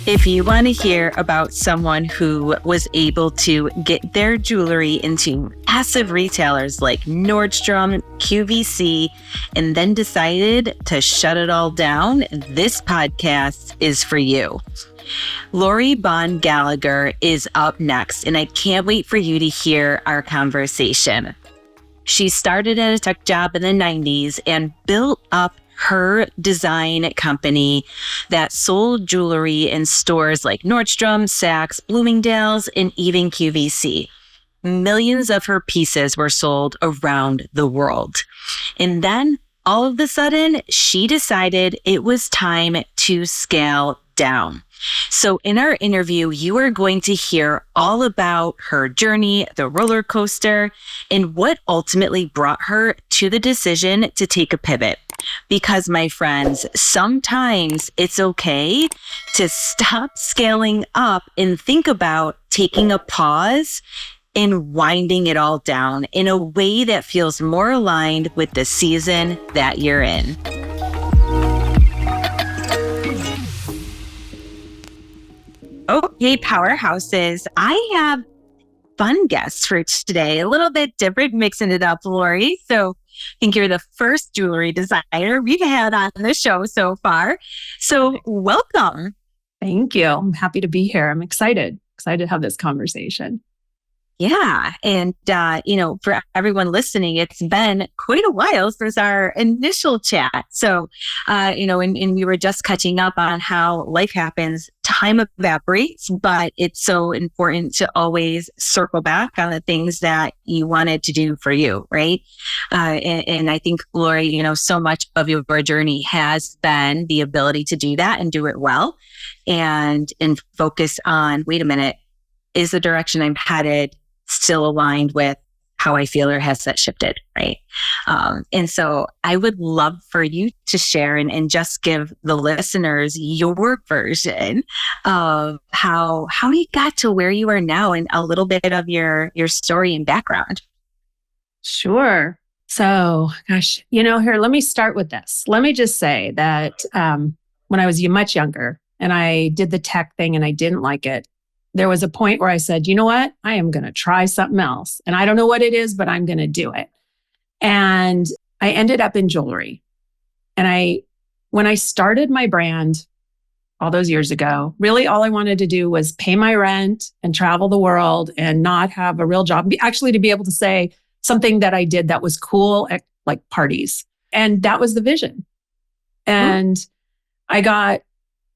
If you want to hear about someone who was able to get their jewelry into massive retailers like Nordstrom, QVC, and then decided to shut it all down, this podcast is for you. Lori Bonn Gallagher is up next, and I can't wait for you to hear our conversation. She started at a tech job in the 90s and built up her design company that sold jewelry in stores like Nordstrom, Saks, Bloomingdale's, and even QVC. Millions of her pieces were sold around the world. And then all of a sudden, she decided it was time to scale down. So in our interview, you are going to hear all about her journey, the roller coaster, and what ultimately brought her to the decision to take a pivot. Because, my friends, sometimes it's okay to stop scaling up and think about taking a pause and winding it all down in a way that feels more aligned with the season that you're in. Okay, powerhouses, I have fun guests for today, a little bit different, mixing it up, Lori. So I think you're the first jewelry designer we've had on the show so far. So welcome. Thank you. I'm happy to be here. I'm excited to have this conversation. Yeah. And, for everyone listening, it's been quite a while since our initial chat. So, and we were just catching up on how life happens, time evaporates, but it's so important to always circle back on the things that you wanted to do for you, right? And I think, Lori, so much of your journey has been the ability to do that and do it well and focus on, wait a minute, is the direction I'm headed still aligned with how I feel, or has that shifted, right? And so I would love for you to share and just give the listeners your version of how you got to where you are now and a little bit of your story and background. Sure. So, gosh, here, let me start with this. Let me just say that when I was much younger and I did the tech thing and I didn't like it, there was a point where I said, you know what? I am going to try something else. And I don't know what it is, but I'm going to do it. And I ended up in jewelry. And when I started my brand all those years ago, really all I wanted to do was pay my rent and travel the world and not have a real job. Actually, to be able to say something that I did that was cool at like parties. And that was the vision. And I got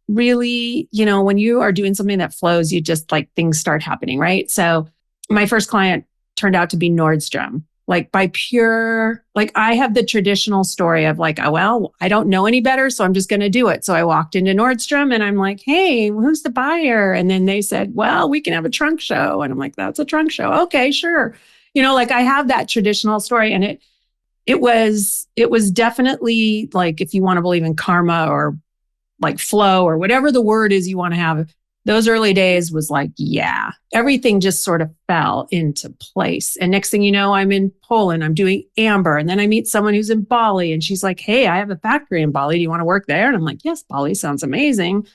really, when you are doing something that flows, you just like things start happening, right? So my first client turned out to be Nordstrom, like by pure, like I have the traditional story of like, oh, well, I don't know any better, so I'm just going to do it. So I walked into Nordstrom and I'm like, hey, who's the buyer? And then they said, well, we can have a trunk show. And I'm like, that's a trunk show. Okay, sure. Like I have that traditional story, and it was definitely like, if you want to believe in karma or like flow or whatever the word is you want to have, those early days was like, yeah, everything just sort of fell into place. And next thing you know, I'm in Poland, I'm doing amber. And then I meet someone who's in Bali and she's like, hey, I have a factory in Bali. Do you want to work there? And I'm like, yes, Bali sounds amazing.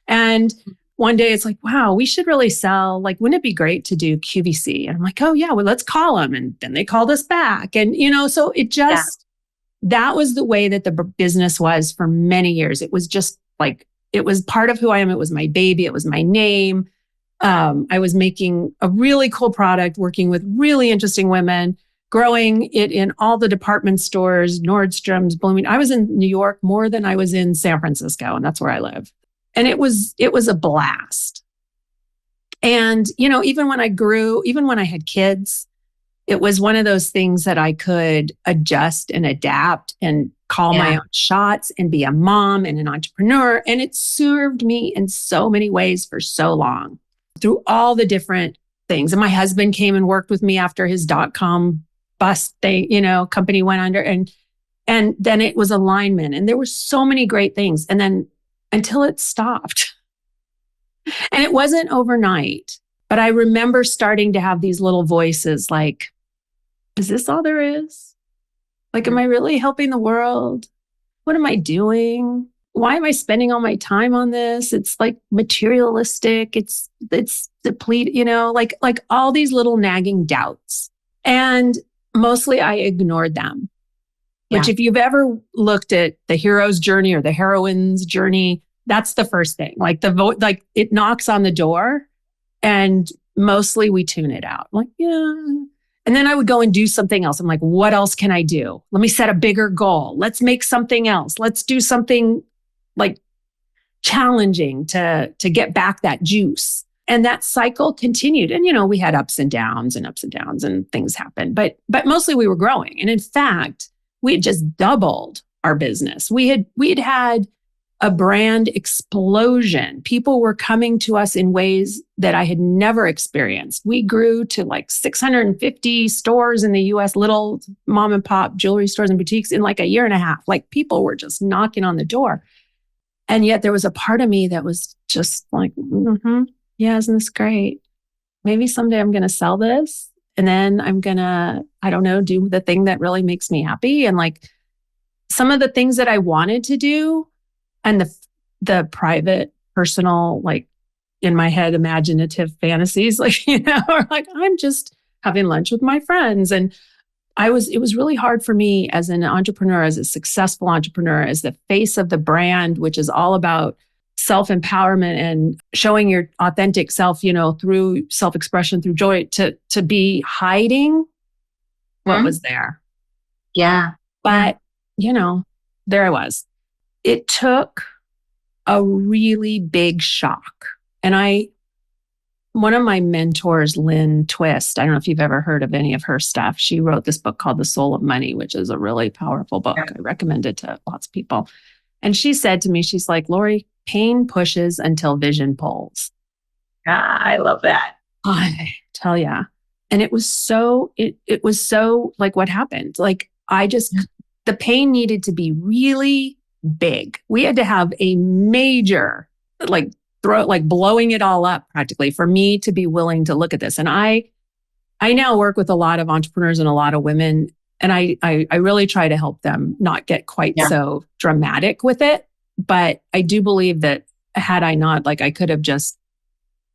And one day it's like, wow, we should really sell, like, wouldn't it be great to do QVC? And I'm like, oh yeah, well, let's call them. And then they called us back. And, so it just, that was the way that the business was for many years. It was just like, it was part of who I am. It was my baby. It was my name. I was making a really cool product, working with really interesting women, growing it in all the department stores, Nordstrom's, Blooming. I was in New York more than I was in San Francisco, and that's where I live. And it was a blast. And, even when I grew, even when I had kids, it was one of those things that I could adjust and adapt and call my own shots and be a mom and an entrepreneur. And it served me in so many ways for so long through all the different things. And my husband came and worked with me after his .com bust thing, company went under. And then it was alignment. And there were so many great things. And then until it stopped. And it wasn't overnight. But I remember starting to have these little voices like, is this all there is? Like, am I really helping the world? What am I doing? why am I spending all my time on this? It's like materialistic. It's deplete, like all these little nagging doubts. And mostly I ignored them, which if you've ever looked at the hero's journey or the heroine's journey, that's the first thing. Like like it knocks on the door and mostly we tune it out. I'm like, yeah. And then I would go and do something else. I'm like, what else can I do? Let me set a bigger goal. Let's make something else. Let's do something like challenging to get back that juice. And that cycle continued. And, we had ups and downs and things happened, but mostly we were growing. And in fact, we had just doubled our business. We had a brand explosion. People were coming to us in ways that I had never experienced. We grew to like 650 stores in the US, little mom and pop jewelry stores and boutiques in like a year and a half. Like people were just knocking on the door. And yet there was a part of me that was just like, yeah, isn't this great? Maybe someday I'm going to sell this. And then I'm going to, I don't know, do the thing that really makes me happy. And like some of the things that I wanted to do, and the private, personal, like in my head, imaginative fantasies, like, or like I'm just having lunch with my friends. And it was really hard for me as an entrepreneur, as a successful entrepreneur, as the face of the brand, which is all about self-empowerment and showing your authentic self, through self-expression, through joy, to be hiding what was there. Yeah. But, there I was. It took a really big shock. And one of my mentors, Lynn Twist, I don't know if you've ever heard of any of her stuff. She wrote this book called The Soul of Money, which is a really powerful book. I recommend it to lots of people. And she said to me, she's like, Lori, pain pushes until vision pulls. I love that. I tell ya. And it was so like what happened. Like the pain needed to be really big. We had to have a major, blowing it all up practically for me to be willing to look at this. And I now work with a lot of entrepreneurs and a lot of women, and I really try to help them not get quite so dramatic with it. But I do believe that had I not, I would have just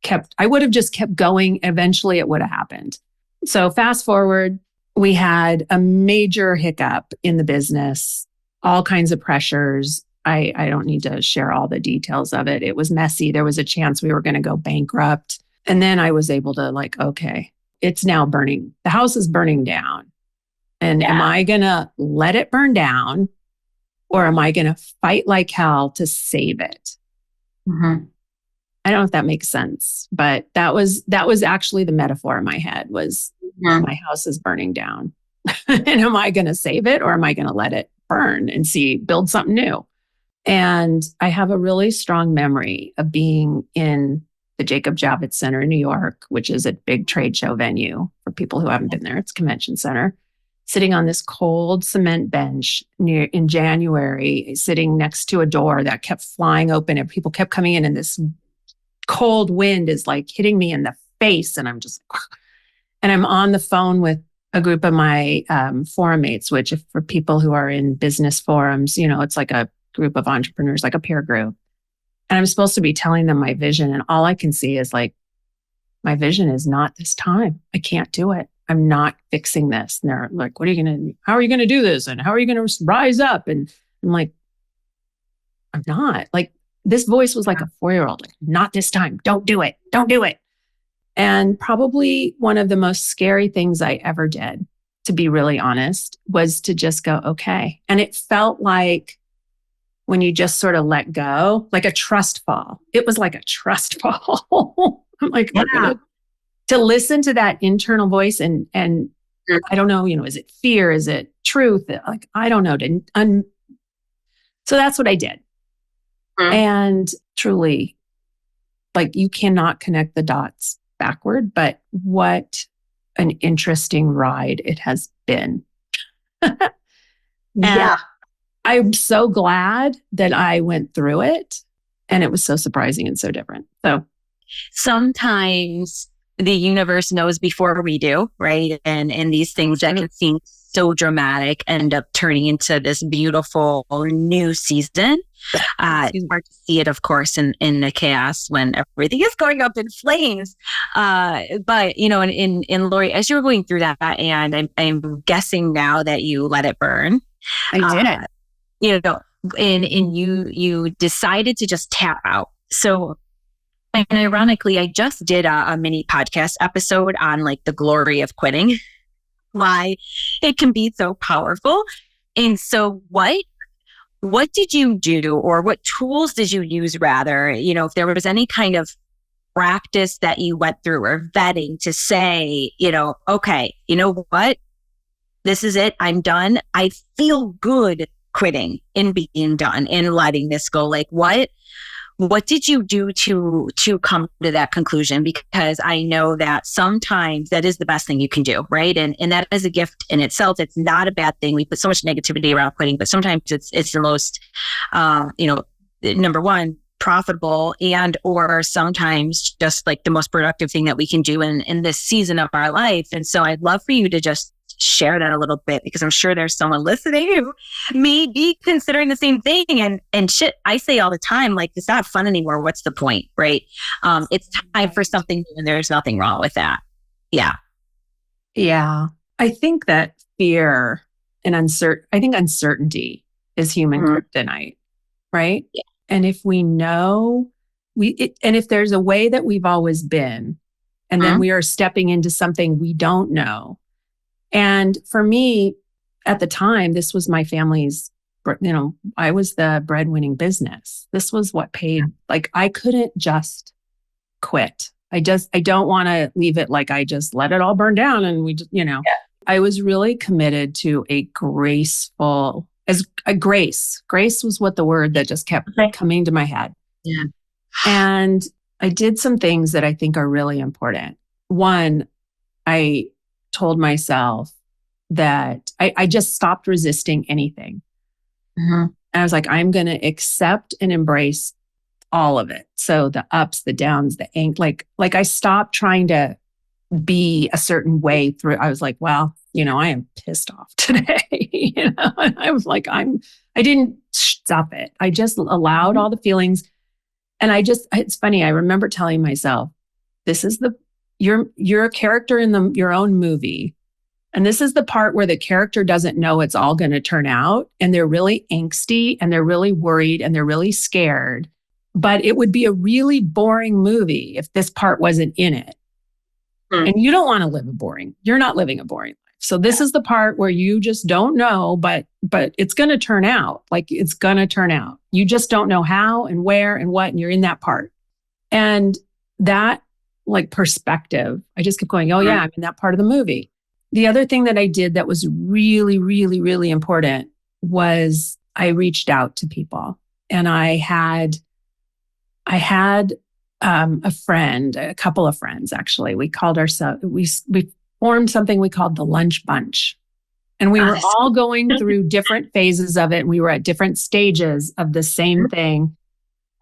kept going. Eventually it would have happened. So fast forward, we had a major hiccup in the business. All kinds of pressures. I don't need to share all the details of it. It was messy. There was a chance we were going to go bankrupt. And then I was able to okay, it's now burning. The house is burning down. And am I going to let it burn down, or am I going to fight like hell to save it? Mm-hmm. I don't know if that makes sense, but that was actually the metaphor in my head was my house is burning down. And am I going to save it, or am I going to let it burn and build something new? And I have a really strong memory of being in the Jacob Javits Center in New York, which is a big trade show venue for people who haven't been there. It's a convention center, sitting on this cold cement bench in January, sitting next to a door that kept flying open and people kept coming in, and this cold wind is like hitting me in the face. And I'm just, and I'm on the phone with a group of my forum mates, which for people who are in business forums, it's like a group of entrepreneurs, like a peer group. And I'm supposed to be telling them my vision. And all I can see is my vision is not this time. I can't do it. I'm not fixing this. And they're like, how are you going to do this? And how are you going to rise up? And I'm like, I'm not. This voice was like a 4-year-old, not this time. Don't do it. Don't do it. And probably one of the most scary things I ever did, to be really honest, was to just go, okay. And it felt like when you just sort of let go, like a trust fall. It was like a trust fall. I'm like, to listen to that internal voice and I don't know, is it fear? Is it truth? I don't know. So that's what I did. And truly, you cannot connect the dots backward, but what an interesting ride it has been. I'm so glad that I went through it, and it was so surprising and so different. So sometimes the universe knows before we do, right? And these things that can seem so dramatic end up turning into this beautiful new season. It's hard to see it, of course, in the chaos when everything is going up in flames. But you know, in Lori, as you were going through that, and I'm guessing now that you let it burn. I did. You know, and you decided to just tap out. So, and ironically, I just did a mini podcast episode on like the glory of quitting, why it can be so powerful. And so what did you do, or what tools did you use rather, you know, if there was any kind of practice that you went through or vetting to say, you know, okay, you know what, this is it, I'm done. I feel good quitting and being done and letting this go. Like what did you do to come to that conclusion? Because I know that sometimes that is the best thing you can do, right? And that is a gift in itself. It's not a bad thing. We put so much negativity around quitting, but sometimes it's the most, you know, number one, profitable, and or sometimes just like the most productive thing that we can do in this season of our life. And so I'd love for you to just share that a little bit, because I'm sure there's someone listening who may be considering the same thing. And shit, I say all the time, like, it's not fun anymore. What's the point, right? It's time for something new, and there's nothing wrong with that. Yeah. Yeah. I think that fear and uncertainty is human kryptonite, right? Yeah. And if we know and if there's a way that we've always been, and then we are stepping into something we don't know. And for me, at the time, this was my family's, you know, I was the breadwinning business. This was what paid. Like, I couldn't just quit. I don't want to leave it like I just let it all burn down. And we just, you know, I was really committed to a grace was what the word that just kept coming to my head. Yeah. And I did some things that I think are really important. One, I told myself that I just stopped resisting anything. And I was like, I'm going to accept and embrace all of it. So the ups, the downs, the like I stopped trying to be a certain way through. I was like, well, you know, I am pissed off today. You know, and I was like, I didn't stop it. I just allowed all the feelings. And it's funny. I remember telling myself, this is you're a character in your own movie. And this is the part where the character doesn't know it's all going to turn out. And they're really angsty, and they're really worried, and they're really scared. But it would be a really boring movie if this part wasn't in it. And you don't want to you're not living a boring life. So this is the part where you just don't know, but it's going to turn out. Like, it's going to turn out. You just don't know how and where and what, and you're in that part. And that, like, perspective, I just kept going, oh yeah, I'm in that part of the movie. The other thing that I did that was really, really, really important was I reached out to people. And I had a friend, a couple of friends, actually. We called ourselves, we formed something we called the Lunch Bunch. And we were all going through different phases of it. And we were at different stages of the same thing.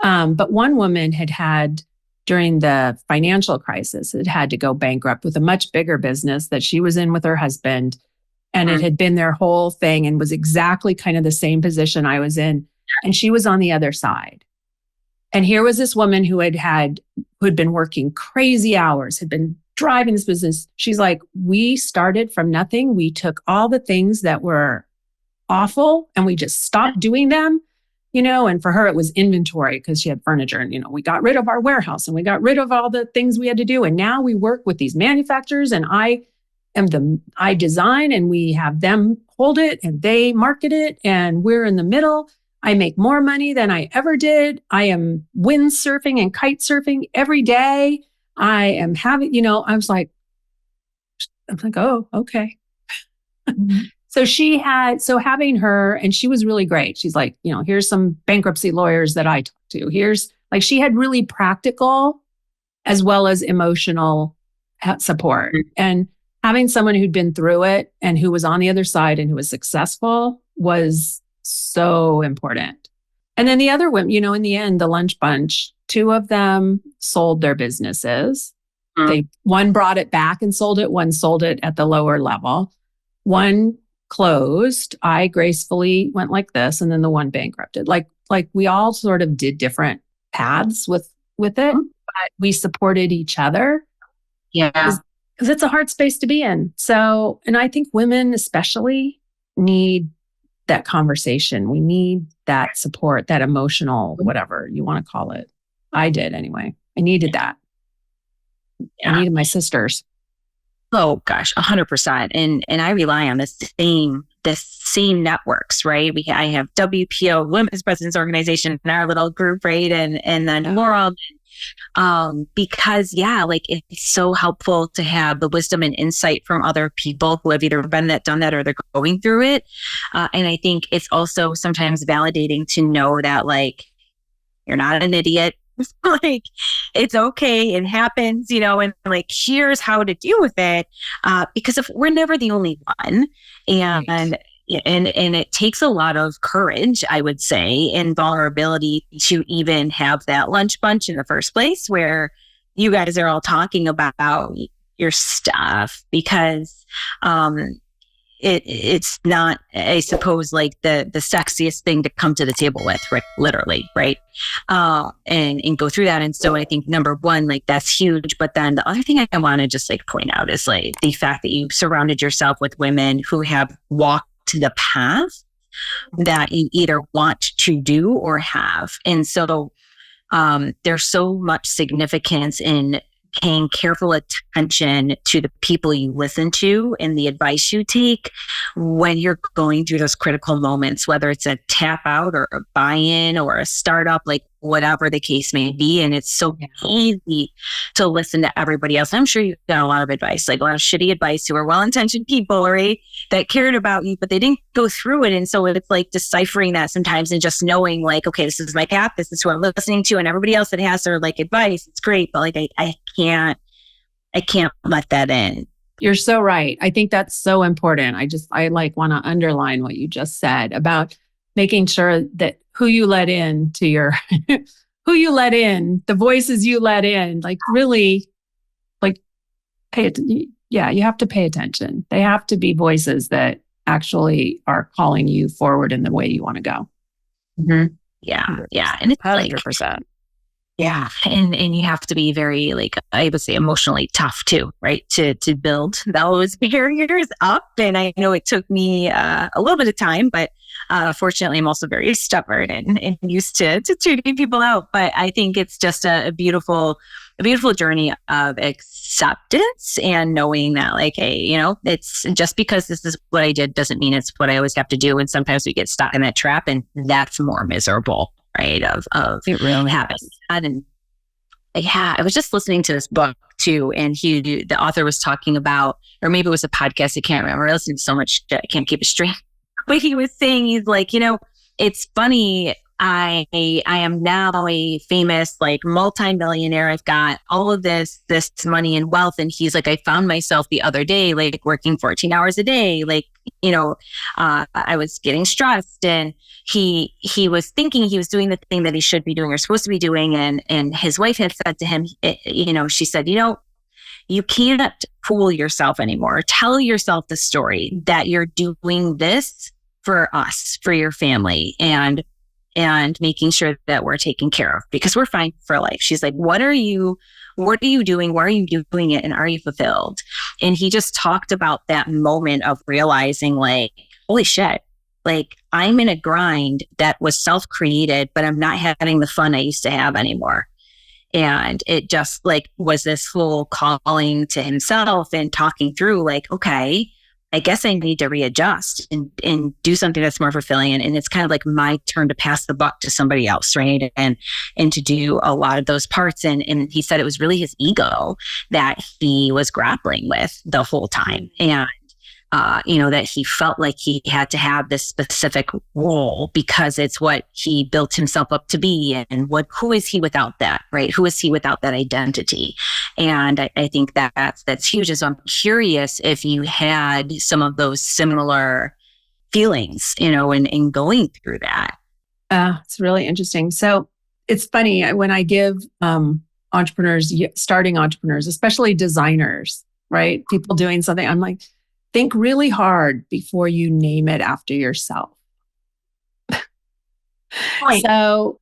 But one woman had during the financial crisis, it had to go bankrupt with a much bigger business that she was in with her husband. And it had been their whole thing, and was exactly kind of the same position I was in. And she was on the other side. And here was this woman who'd been working crazy hours, had been driving this business. She's like, we started from nothing. We took all the things that were awful and we just stopped doing them. You know, and for her, it was inventory because she had furniture, and, you know, we got rid of our warehouse and we got rid of all the things we had to do. And now we work with these manufacturers, and I design, and we have them hold it and they market it, and we're in the middle. I make more money than I ever did. I am windsurfing and kite surfing every day. I am having, you know, I'm like, oh, okay. So having her, and she was really great. She's like, you know, here's some bankruptcy lawyers that I talked to. She had really practical as well as emotional support. And having someone who'd been through it and who was on the other side and who was successful was so important. And then the other women, you know, in the end, the Lunch Bunch, two of them sold their businesses. One brought it back and sold it. One sold it at the lower level. One closed. I gracefully went like this, and then the one bankrupted. Like, like we all sort of did different paths with it, but we supported each other. Yeah. Because it's a hard space to be in. So, and I think women especially need that conversation. We need that support, that emotional, whatever you want to call it. I did anyway. I needed that. I Yeah. needed my sisters. Oh gosh, 100%. And I rely on the same networks, right? I have WPO, Women's Presidents Organization, in our little group, right? And then Laurel, because like it's so helpful to have the wisdom and insight from other people who have either been that, done that, or they're going through it. And I think it's also sometimes validating to know that like you're not an idiot. Like it's okay, it happens, and like here's how to deal with it. Because if we're never the only one, and Right. and it takes a lot of courage, I would say, and vulnerability to even have that lunch bunch in the first place where you guys are all talking about your stuff because it's not, I suppose, like the sexiest thing to come to the table with, right? Literally, right? And go through that. And so I think number one, like that's huge. But then the other thing I want to just like point out is like the fact that you surrounded yourself with women who have walked the path that you either want to do or have. And so there's so much significance in paying careful attention to the people you listen to and the advice you take when you're going through those critical moments, whether it's a tap out or a buy-in or a startup, like whatever the case may be. And it's so easy to listen to everybody else. I'm sure you've got a lot of advice, like a lot of shitty advice who are well-intentioned people, right? That cared about you, but they didn't go through it. And so it's like deciphering that sometimes and just knowing like, okay, this is my path. This is who I'm listening to. And everybody else that has their like advice, it's great. But like, I can't let that in. You're so right. I think that's so important. I like want to underline what you just said about making sure that who you let in to your, who you let in, the voices you let in, like really like pay it. Yeah, you have to pay attention. They have to be voices that actually are calling you forward in the way you want to go. Mm-hmm. Yeah. Yeah. And it's 100%. Like, yeah. And you have to be very, like, I would say emotionally tough too, right? To build those barriers up. And I know it took me a little bit of time, but fortunately I'm also very stubborn and used to tuning people out. But I think it's just a beautiful journey of acceptance and knowing that like, hey, it's just because this is what I did doesn't mean it's what I always have to do. And sometimes we get stuck in that trap and that's more miserable. Right. Of It really having that. And I was just listening to this book too. And the author was talking about, or maybe it was a podcast. I can't remember. I listened to so much shit, I can't keep it straight. But he was saying, he's like, it's funny. I am now a famous, like multimillionaire. I've got all of this money and wealth. And he's like, I found myself the other day, like working 14 hours a day. Like, I was getting stressed and he was thinking he was doing the thing that he should be doing or supposed to be doing. And his wife had said to him, she said, you can't fool yourself anymore. Tell yourself the story that you're doing this for us, for your family, and making sure that we're taken care of because we're fine for life. She's like, what are you doing? Why are you doing it? And are you fulfilled? And he just talked about that moment of realizing like, holy shit, like I'm in a grind that was self-created, but I'm not having the fun I used to have anymore. And it just like was this whole calling to himself and talking through like, okay, I guess I need to readjust and do something that's more fulfilling. And it's kind of like my turn to pass the buck to somebody else, right? And to do a lot of those parts. And he said it was really his ego that he was grappling with the whole time. And that he felt like he had to have this specific role because it's what he built himself up to be. And who is he without that, right? Who is he without that identity? And I think that's huge. So I'm curious if you had some of those similar feelings, in going through that. It's really interesting. So it's funny when I give entrepreneurs, starting entrepreneurs, especially designers, right? People doing something, I'm like, think really hard before you name it after yourself. Point. So,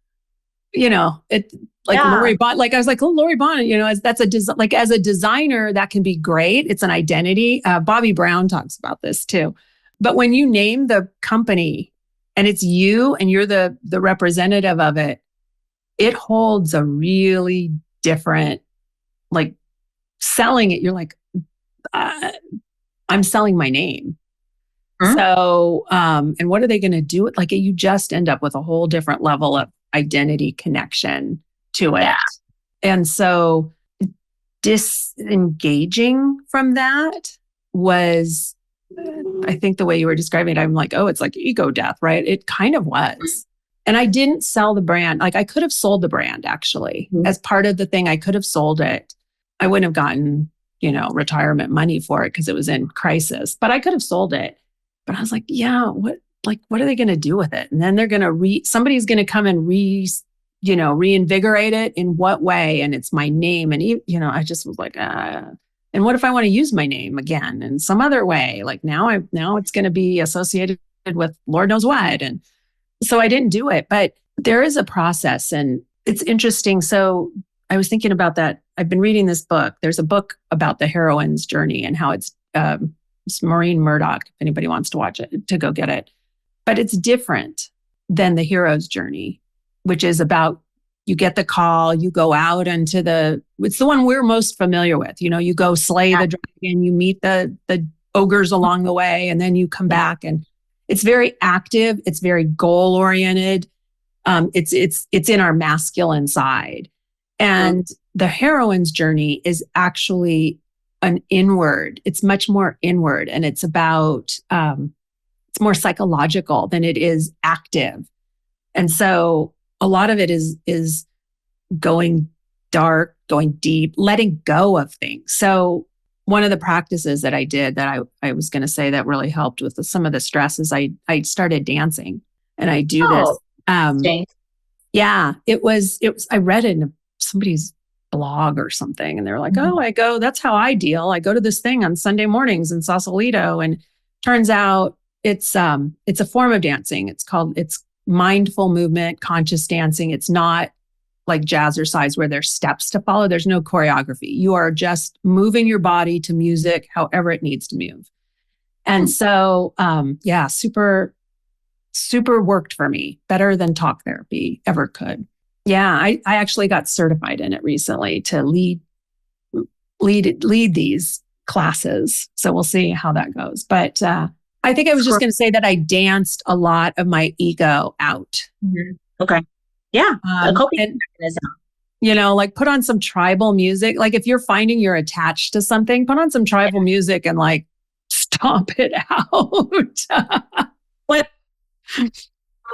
it like Yeah. Lori Bonn, like I was like, oh, Lori Bonn, that's like as a designer, that can be great. It's an identity. Bobby Brown talks about this too. But when you name the company and it's you and you're the representative of it, it holds a really different, like selling it. You're like, I'm selling my name. Mhm. So, and what are they going to do? Like, you just end up with a whole different level of identity connection to it. Yeah. And so disengaging from that was, I think the way you were describing it, I'm like, oh, it's like ego death, right? It kind of was. And I didn't sell the brand. Like, I could have sold the brand actually. As part of the thing, I could have sold it. I wouldn't have gotten, retirement money for it because it was in crisis, but I could have sold it. But I was like, yeah, what are they going to do with it? And then they're going to somebody's going to come and reinvigorate it in what way? And it's my name. And, I just was like, and what if I want to use my name again in some other way? Like now it's going to be associated with Lord knows what. And so I didn't do it, but there is a process and it's interesting. So I was thinking about that. I've been reading this book. There's a book about the heroine's journey and how it's Maureen Murdoch, if anybody wants to watch it, to go get it. But it's different than the hero's journey, which is about you get the call, you go out into it's the one we're most familiar with. You go slay the dragon, you meet the ogres along the way, and then you come back. And it's very active. It's very goal oriented. It's in our masculine side. And the heroine's journey is actually an inward. It's much more inward, and it's about it's more psychological than it is active. And so a lot of it is going dark, going deep, letting go of things. So one of the practices that I did that I was going to say that really helped with some of the stress is I started dancing, and I do this. Yeah, it was. I read it in somebody's blog or something, and they're like, "Oh, that's how I deal. I go to this thing on Sunday mornings in Sausalito, and turns out it's a form of dancing. It's mindful movement, conscious dancing. It's not like jazzercise where there's steps to follow. There's no choreography. You are just moving your body to music, however it needs to move. And so, super, super worked for me, better than talk therapy ever could. Yeah, I actually got certified in it recently to lead these classes. So we'll see how that goes. But I think I was just going to say that I danced a lot of my ego out. Okay. Yeah. And, like put on some tribal music. Like if you're finding you're attached to something, put on some tribal music and like stomp it out. What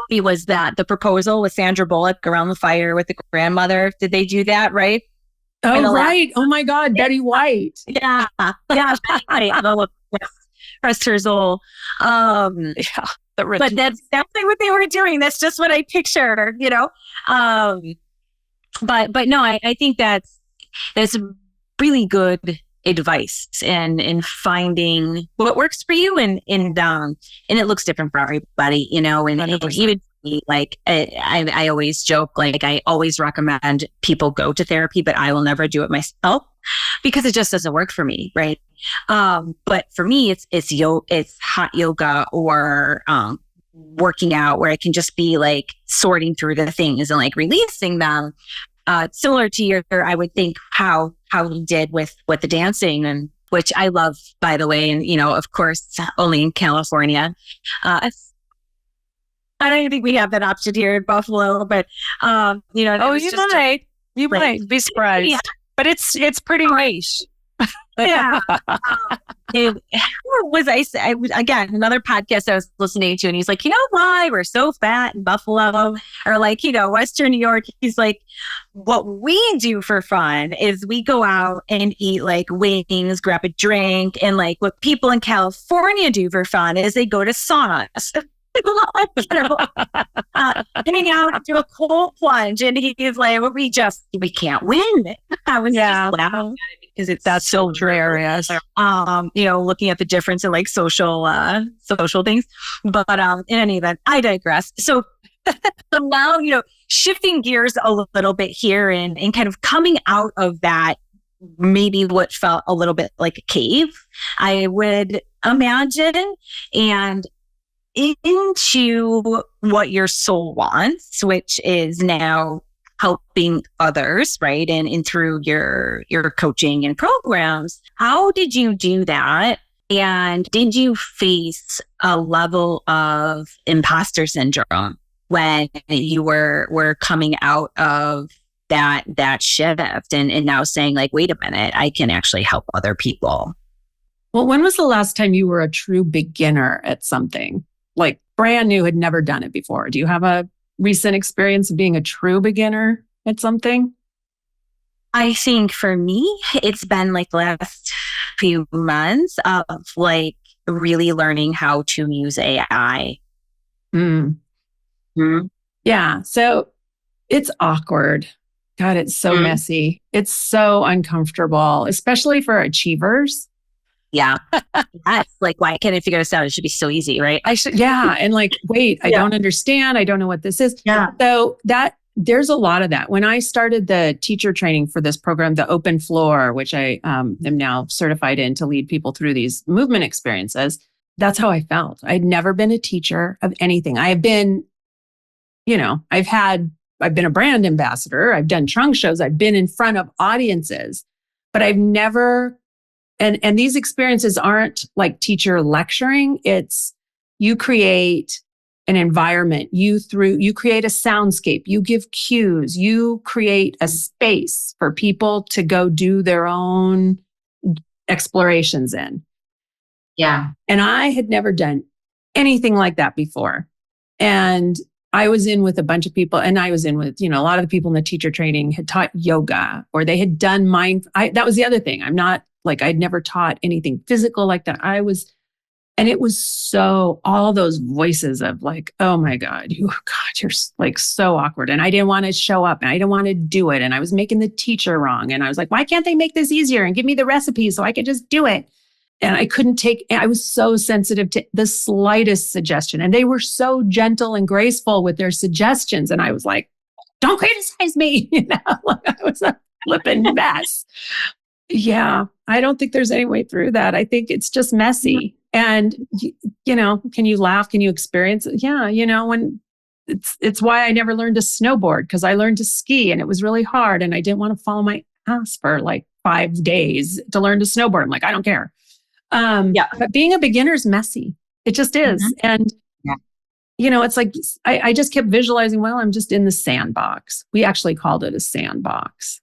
movie was that? The Proposal with Sandra Bullock around the fire with the grandmother. Did they do that, right? Oh, right. Oh my God. Betty White. Yeah. Yeah. Rest her soul. But that's definitely what they were doing. That's just what I pictured, But no, I think that's really good advice in finding what works for you and it looks different for everybody, and even like I always joke, like I always recommend people go to therapy, but I will never do it myself because it just doesn't work for me, right? But for me, it's hot yoga or working out where I can just be like sorting through the things and like releasing them. Similar to I would think how we did with the dancing, and which I love, by the way, and of course only in California. I don't even think we have that option here in Buffalo, but you might be surprised, yeah. But it's pretty nice. Yeah. Again, another podcast I was listening to, and he's like, why we're so fat in Buffalo, or like, Western New York. He's like, what we do for fun is we go out and eat like wings, grab a drink, and like what people in California do for fun is they go to saunas. Hang out, do a cold plunge, and he's like, we can't win. I was just laughing because that's so hilarious. Looking at the difference in like social things. But in any event, I digress. So So now, shifting gears a little bit here and kind of coming out of that, maybe what felt a little bit like a cave, I would imagine, and into what your soul wants, which is now helping others, right? And through your coaching and programs. How did you do that? And did you face a level of imposter syndrome when you were coming out of that shift and now saying like, wait a minute, I can actually help other people? Well, when was the last time you were a true beginner at something? Like brand new, had never done it before. Do you have a recent experience of being a true beginner at something? I think for me, it's been like the last few months of like really learning how to use AI. Yeah. So it's awkward. God, it's so messy. It's so uncomfortable, especially for achievers. Yeah. Yes. Like, why can't I figure this out? It should be so easy, right? Yeah. And like, wait, I don't understand. I don't know what this is. Yeah. So there's a lot of that. When I started the teacher training for this program, the Open Floor, which I am now certified in to lead people through these movement experiences, that's how I felt. I'd never been a teacher of anything. I have been, I've been a brand ambassador. I've done trunk shows. I've been in front of audiences, but I've never, and these experiences aren't like teacher lecturing. It's you create an environment, you create a soundscape, you give cues, you create a space for people to go do their own explorations in. Yeah. And I had never done anything like that before. And I was in with a bunch of people, and I was in with, a lot of the people in the teacher training had taught yoga, or they had done that was the other thing. I'm not like, I'd never taught anything physical like that. And it was so, all those voices of like, oh my God, you're like so awkward. And I didn't want to show up and I didn't want to do it. And I was making the teacher wrong. And I was like, why can't they make this easier and give me the recipe so I could just do it? And I was so sensitive to the slightest suggestion. And they were so gentle and graceful with their suggestions. And I was like, don't criticize me. Like I was a flipping mess. Yeah. I don't think there's any way through that. I think it's just messy. And, can you laugh? Can you experience it? Yeah. When it's why I never learned to snowboard, because I learned to ski and it was really hard. And I didn't want to follow my ass for like 5 days to learn to snowboard. I'm like, I don't care. But being a beginner is messy. It just is. And, it's like, I just kept visualizing, well, I'm just in the sandbox. We actually called it a sandbox.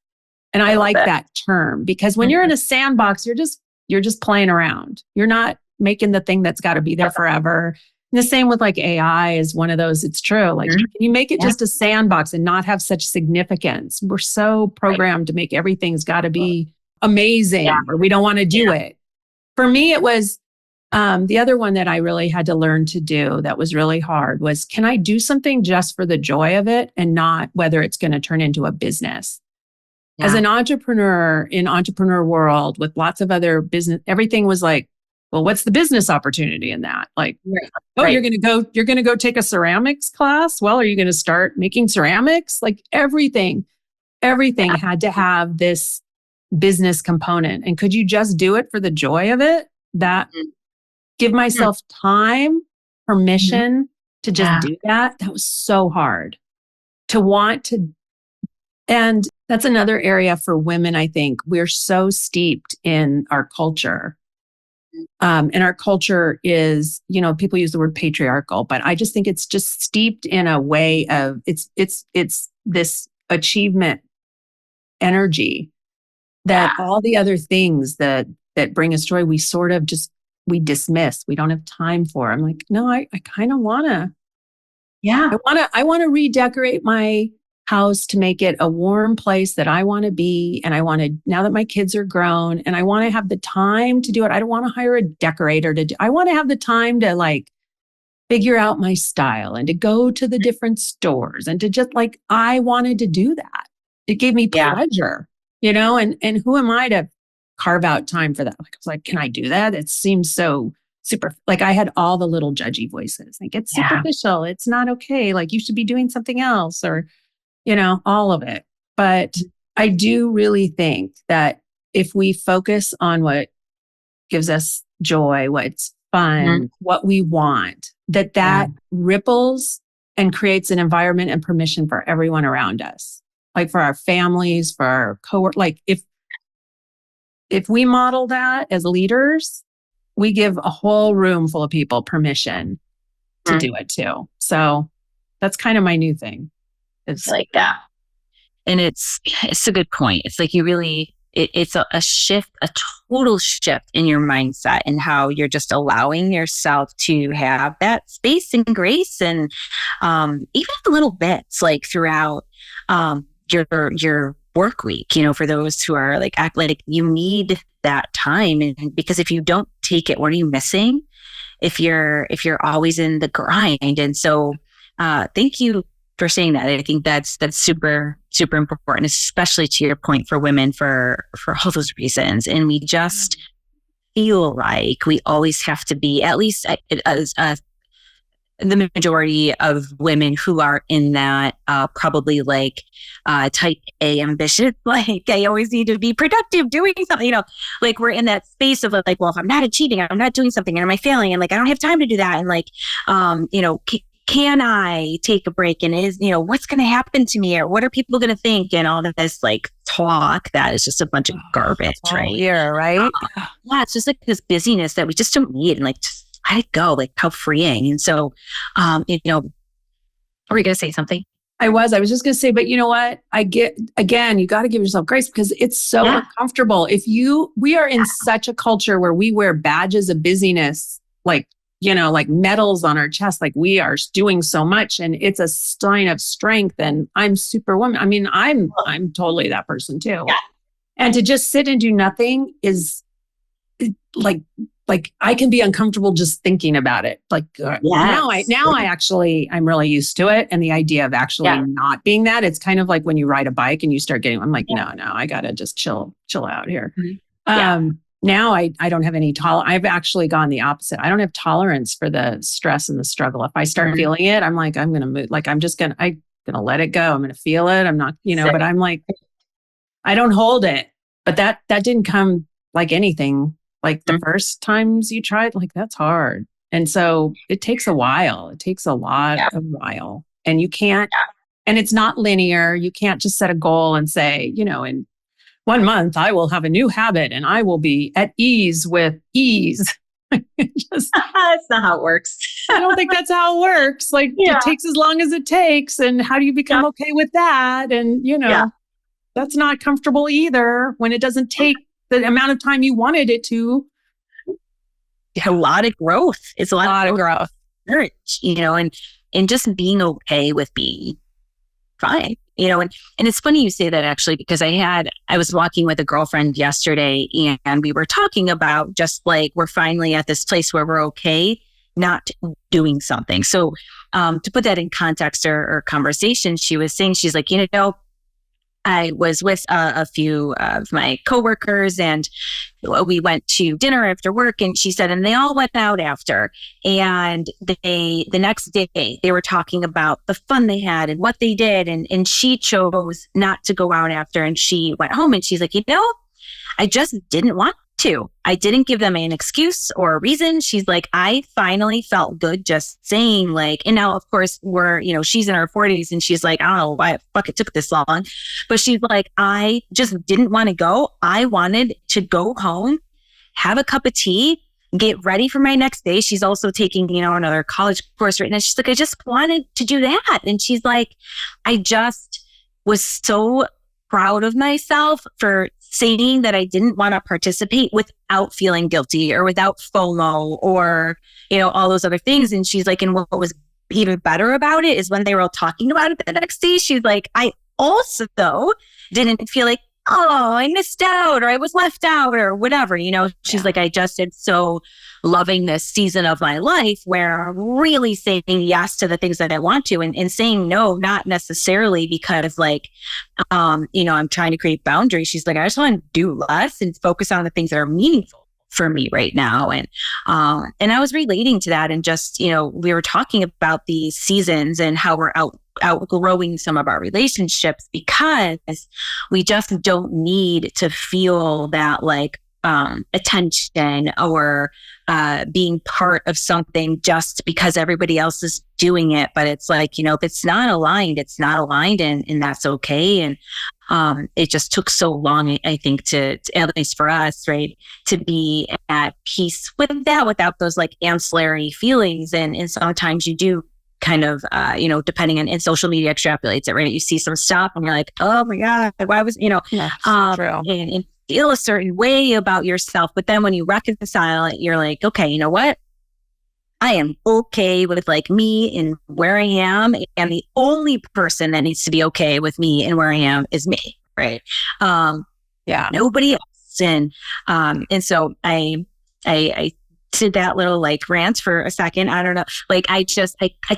And I like that term, because when you're in a sandbox, you're just playing around. You're not making the thing that's got to be there forever. And the same with like AI is one of those. It's true. Like, can you make it just a sandbox and not have such significance? We're so programmed to make everything's got to be amazing, or we don't want to do it. For me, it was the other one that I really had to learn to do that was really hard was, can I do something just for the joy of it and not whether it's going to turn into a business? As an entrepreneur in entrepreneur world with lots of other business, everything was like, well, what's the business opportunity in that? Like, you're going to go take a ceramics class. Well, are you going to start making ceramics? Like everything had to have this business component. And could you just do it for the joy of it? That give myself time, permission to just do that. That was so hard to want to. And that's another area for women. I think we're so steeped in our culture. And our culture is, people use the word patriarchal, but I just think it's just steeped in a way of it's this achievement energy that all the other things that bring us joy, we sort of we dismiss. We don't have time for. I'm like, no, I kind of want to. Yeah. I want to redecorate my house to make it a warm place that I want to be. And I want to, now that my kids are grown, and I want to have the time to do it. I don't want to hire a decorator I want to have the time to like figure out my style and to go to the different stores and to just like, I wanted to do that. It gave me pleasure, and who am I to carve out time for that? Like, I was like, can I do that? It seems so super, like I had all the little judgy voices. Like it's superficial. It's not okay. Like you should be doing something else or, all of it. But I do really think that if we focus on what gives us joy, what's fun, what we want, that ripples and creates an environment and permission for everyone around us. Like for our families, for our coworkers. Like if we model that as leaders, we give a whole room full of people permission to do it too. So that's kind of my new thing. It's like that. And it's a good point. It's like you really, it's a shift, a total shift in your mindset and how you're just allowing yourself to have that space and grace and even the little bits like throughout your work week, for those who are like athletic, you need that time. And because if you don't take it, what are you missing? If you're always in the grind. And so thank you for saying that. I think that's super, super important, especially to your point for women for all those reasons. And we just feel like we always have to be, at least the majority of women who are in that probably like type A ambition, like I always need to be productive doing something, like we're in that space of like, well, if I'm not achieving, I'm not doing something, and am I failing? And like, I don't have time to do that. And like, can I take a break? And what's going to happen to me? Or what are people going to think? And all of this like talk that is just a bunch of garbage, right? Yeah, right. Yeah, it's just like this busyness that we just don't need. And like, just let it go, like how freeing. And so, are you going to say something? I was just going to say, but you know what? You got to give yourself grace because it's so uncomfortable. We are in such a culture where we wear badges of busyness, like medals on our chest, like we are doing so much and it's a sign of strength and I'm superwoman. I mean, I'm totally that person too. Yeah. And to just sit and do nothing is like I can be uncomfortable just thinking about it. Like now I'm really used to it. And the idea of actually not being that, it's kind of like when you ride a bike and you start getting, I'm like, no, I gotta just chill out here. Now I don't have any I've actually gone the opposite. I don't have tolerance for the stress and the struggle. If I start feeling it, I'm like, I'm going to move. Like, I'm going to let it go. I'm going to feel it. I'm not, but I'm like, I don't hold it, but that didn't come like anything. Like the first times you tried, like that's hard. And so it takes a while. It takes a lot of while and you can't, and it's not linear. You can't just set a goal and say, in 1 month, I will have a new habit and I will be at ease with ease. That's not how it works. I don't think that's how it works. Like it takes as long as it takes. And how do you become okay with that? And, that's not comfortable either when it doesn't take the amount of time you wanted it to. A lot of growth. It's a lot of growth. And just being okay with being fine. And it's funny you say that actually, because I was walking with a girlfriend yesterday and we were talking about just like, we're finally at this place where we're okay not doing something. So to put that in context or conversation, she was saying, she's like, I was with a few of my coworkers and we went to dinner after work, and she said, and they all went out after. And the next day they were talking about the fun they had and what they did. And she chose not to go out after, and she went home and she's like, I just didn't want to. I didn't give them an excuse or a reason. She's like, I finally felt good just saying like, and now of course she's in her 40s and she's like, I don't know why the fuck it took this long. But she's like, I just didn't want to go. I wanted to go home, have a cup of tea, get ready for my next day. She's also taking, another college course right now. She's like, I just wanted to do that. And she's like, I just was so proud of myself for saying that I didn't want to participate without feeling guilty or without FOMO or, all those other things. And she's like, and what was even better about it is when they were all talking about it the next day, she's like, I also though didn't feel like, oh, I missed out or I was left out or whatever, she's like, I just am so loving this season of my life where I'm really saying yes to the things that I want to and saying no, not necessarily because like, I'm trying to create boundaries. She's like, I just want to do less and focus on the things that are meaningful. for me right now. And I was relating to that, and just, we were talking about these seasons and how we're outgrowing some of our relationships because we just don't need to feel that like attention or being part of something just because everybody else is doing it. But it's like, if it's not aligned, it's not aligned, and that's okay. And it just took so long, I think, to at least for us, right, to be at peace with that without those like ancillary feelings. And sometimes you do kind of, depending on, and social media extrapolates it, right? You see some stuff and you're like, oh my God, why was, true. And feel a certain way about yourself. But then when you reconcile it, you're like, okay, you know what? I am okay with like me and where I am. And the only person that needs to be okay with me and where I am is me. Right. Nobody else. And so I did that little like rant for a second. I don't know. Like, I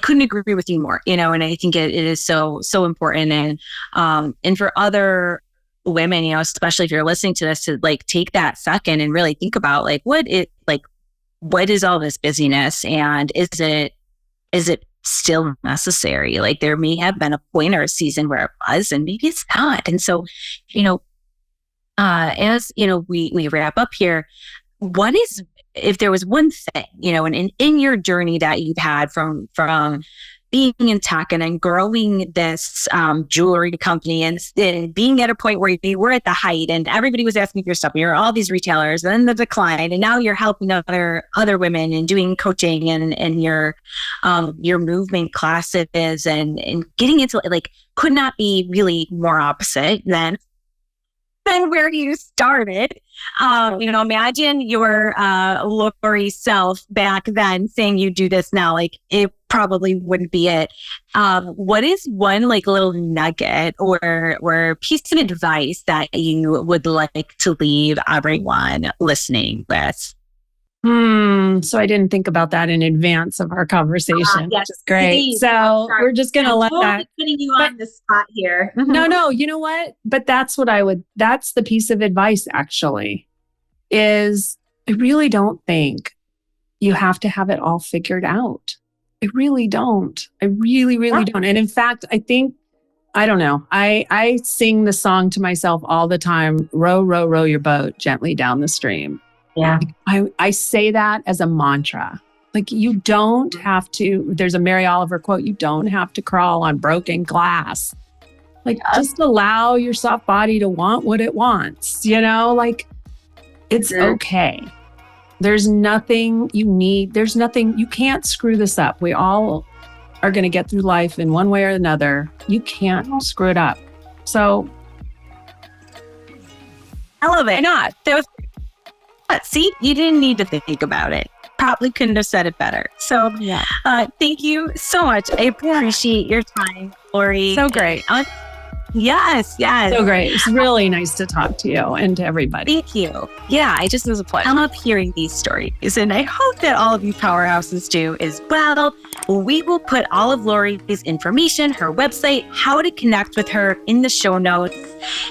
couldn't agree with you more, and I think it is so important. And for other women, especially if you're listening to this, to like take that second and really think about like, what is all this busyness, and is it still necessary? Like, there may have been a point or a season where it was, and maybe it's not. And so, as we wrap up here, what is, if there was one thing, and in your journey that you've had from being in tech and then growing this jewelry company and being at a point where you were at the height and everybody was asking for your stuff, and you're all these retailers, and then the decline, and now you're helping other women and doing coaching and your movement classes and getting into like, could not be really more opposite than where you started. Imagine your Lori self back then saying you do this now. Like, it probably wouldn't be it. What is one like little nugget or piece of advice that you would like to leave everyone listening with? So I didn't think about that in advance of our conversation, yes, which is great. please. So we're just going to let that. Putting you on the spot here. No, you know what? But that's the piece of advice actually, is I really don't think you have to have it all figured out. I really don't. I really, really don't. And in fact, I don't know. I sing the song to myself all the time. Row, row, row your boat gently down the stream. Yeah. I say that as a mantra. Like, you don't have to, there's a Mary Oliver quote, you don't have to crawl on broken glass. Like, just allow your soft body to want what it wants, like, it's okay. There's nothing you need. There's nothing, you can't screw this up. We all are going to get through life in one way or another. You can't screw it up. So. I love it. Not. See, you didn't need to think about it. Probably couldn't have said it better. So, thank you so much. I appreciate your time, Lori. So great. Yes. So great. It's really nice to talk to you and to everybody. Thank you. Yeah, it was a pleasure. I love hearing these stories, and I hope that all of you powerhouses do as well. We will put all of Lori's information, her website, how to connect with her in the show notes.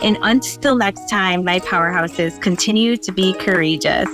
And until next time, my powerhouses, continue to be courageous.